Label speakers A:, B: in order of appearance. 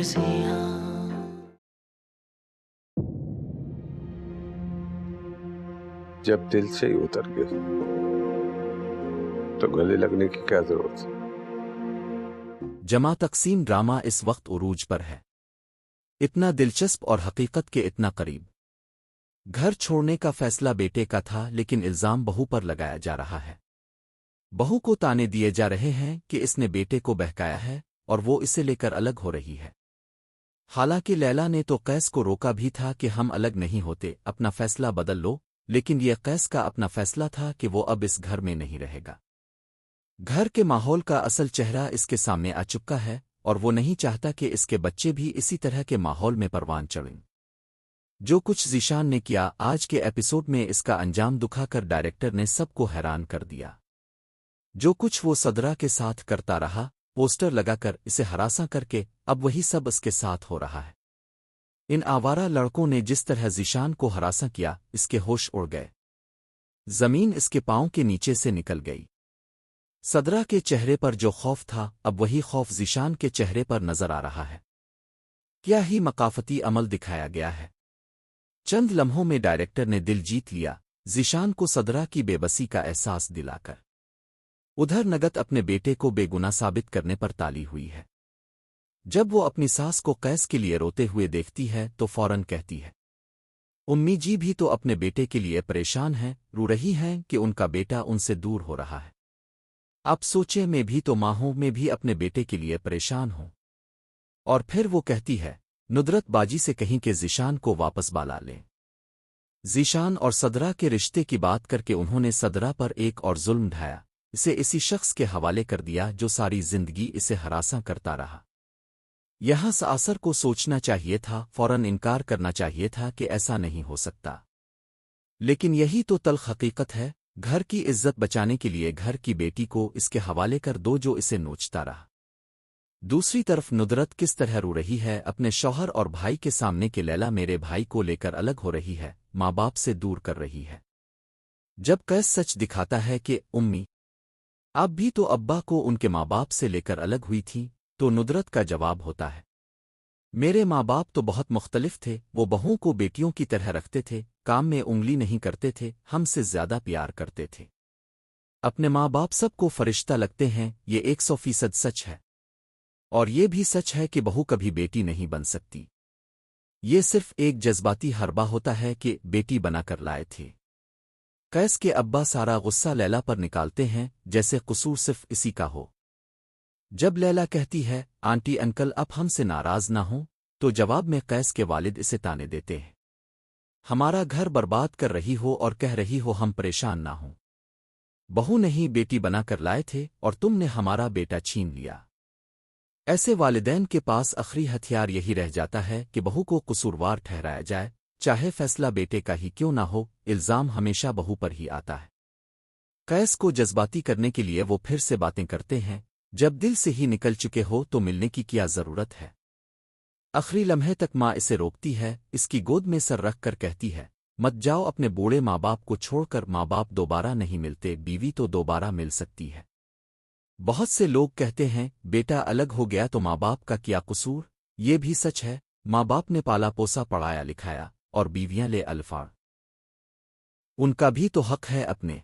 A: अर्जियां।
B: जब दिल से ही उतर गए तो गले लगने की क्या जरूरत है।
C: जमा तकसीम ड्रामा इस वक्त उरूज पर है। इतना दिलचस्प और हकीकत के इतना करीब। घर छोड़ने का फैसला बेटे का था, लेकिन इल्जाम बहू पर लगाया जा रहा है। बहू को ताने दिए जा रहे हैं कि इसने बेटे को बहकाया है और वो इसे लेकर अलग हो रही है। हालांकि लैला ने तो कैस को रोका भी था कि हम अलग नहीं होते, अपना फैसला बदल लो, लेकिन यह कैस का अपना फैसला था कि वो अब इस घर में नहीं रहेगा। घर के माहौल का असल चेहरा इसके सामने आ चुका है और वो नहीं चाहता कि इसके बच्चे भी इसी तरह के माहौल में परवान चढ़ें। जो कुछ ज़ीशान ने किया आज के एपिसोड में, इसका अंजाम दिखाकर डायरेक्टर ने सबको हैरान कर दिया। जो कुछ वो सदरा के साथ करता रहा, पोस्टर लगाकर इसे हरासा करके, अब वही सब इसके साथ हो रहा है। इन आवारा लड़कों ने जिस तरह ज़ीशान को हरासा किया, इसके होश उड़ गए। जमीन इसके पांव के नीचे से निकल गई। सदरा के चेहरे पर जो खौफ था, अब वही खौफ ज़ीशान के चेहरे पर नजर आ रहा है। क्या ही मकाफती अमल दिखाया गया है। चंद लम्हों में डायरेक्टर ने दिल जीत लिया, ज़ीशान को सदरा की बेबसी का एहसास दिलाकर। उधर नगत अपने बेटे को बेगुनाह साबित करने पर ताली हुई है। जब वो अपनी सास को कैस के लिए रोते हुए देखती है तो फौरन कहती है, उम्मी जी भी तो अपने बेटे के लिए परेशान हैं, रो रही हैं कि उनका बेटा उनसे दूर हो रहा है। अब सोचे, मैं भी तो माँ हूं, मैं भी अपने बेटे के लिए परेशान हूं। और फिर वो कहती है, नुदरत बाजी से कहीं के ज़ीशान को वापस बाला लें। ज़ीशान और सदरा के रिश्ते की बात करके उन्होंने सदरा पर एक और जुल्म ढाया, इसे इसी शख्स के हवाले कर दिया जो सारी जिंदगी इसे हरासा करता रहा। यहां सासर को सोचना चाहिए था, फौरन इनकार करना चाहिए था कि ऐसा नहीं हो सकता। लेकिन यही तो तल्ख हकीकत है, घर की इज्जत बचाने के लिए घर की बेटी को इसके हवाले कर दो जो इसे नोचता रहा। दूसरी तरफ नुदरत किस तरह रो रही है अपने शौहर और भाई के सामने कि लैला मेरे भाई को लेकर अलग हो रही है, माँ बाप से दूर कर रही है। जब कैस सच दिखाता है कि उम्मी आप भी तो अब्बा को उनके माँ बाप से लेकर अलग हुई थी, तो नुदरत का जवाब होता है, मेरे माँ बाप तो बहुत मुख्तलिफ थे, वो बहुओं को बेटियों की तरह रखते थे, काम में उंगली नहीं करते थे, हमसे ज्यादा प्यार करते थे। अपने माँ बाप सबको फरिश्ता लगते हैं, ये 100% सच है। और ये भी सच है कि बहू कभी बेटी नहीं बन सकती। ये सिर्फ एक जज्बाती हरबा होता है कि बेटी बनाकर लाए थे। कैस के अब्बा सारा गुस्सा लैला पर निकालते हैं, जैसे कसूर सिर्फ इसी का हो। जब लैला कहती है, आंटी अंकल अब हमसे नाराज ना हो, तो जवाब में कैस के वालिद इसे ताने देते हैं, हमारा घर बर्बाद कर रही हो और कह रही हो हम परेशान ना हो। बहू नहीं बेटी बनाकर लाए थे और तुमने हमारा बेटा छीन लिया। ऐसे वालिदैन के पास आखिरी हथियार यही रह जाता है कि बहू को कसूरवार ठहराया जाए, चाहे फैसला बेटे का ही क्यों ना हो, इल्जाम हमेशा बहू पर ही आता है। कैस को जज्बाती करने के लिए वो फिर से बातें करते हैं, जब दिल से ही निकल चुके हो तो मिलने की क्या जरूरत है। आखिरी लम्हे तक माँ इसे रोकती है, इसकी गोद में सर रख कर कहती है, मत जाओ अपने बूढ़े माँ बाप को छोड़कर। माँ बाप दोबारा नहीं मिलते, बीवी तो दोबारा मिल सकती है। बहुत से लोग कहते हैं बेटा अलग हो गया तो माँ बाप का क्या कसूर। ये भी सच है, माँ बाप ने पाला पोसा पढ़ाया लिखाया, और बीवियां ले अल्फाड़, उनका भी तो हक है अपने